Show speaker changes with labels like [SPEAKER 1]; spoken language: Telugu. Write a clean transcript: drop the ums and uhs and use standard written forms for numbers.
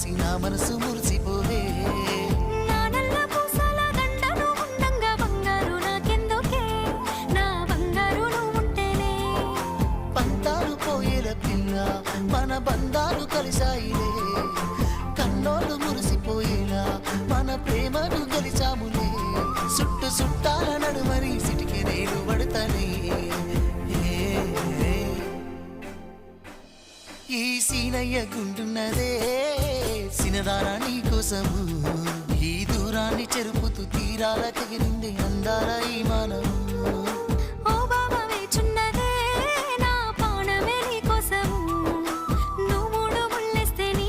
[SPEAKER 1] చూసి నా మనసు మురిసిపోవే. పంతాలు పోయేల పిల్ల మన బంధాలు కలిసాయిలే, కన్నోళ్ళు మురిసిపోయేలా మన ప్రేమను గెలిచాములే. చుట్టాల నడుమని సిటికి నేను పడతానే. ఈ సీనయ్య గుంటున్నదే సినదారా నీ కోసము, ఈ దూరాన్ని చెరుపుతూ తీరాల తెగిరింది అందాల ఈ మానవు.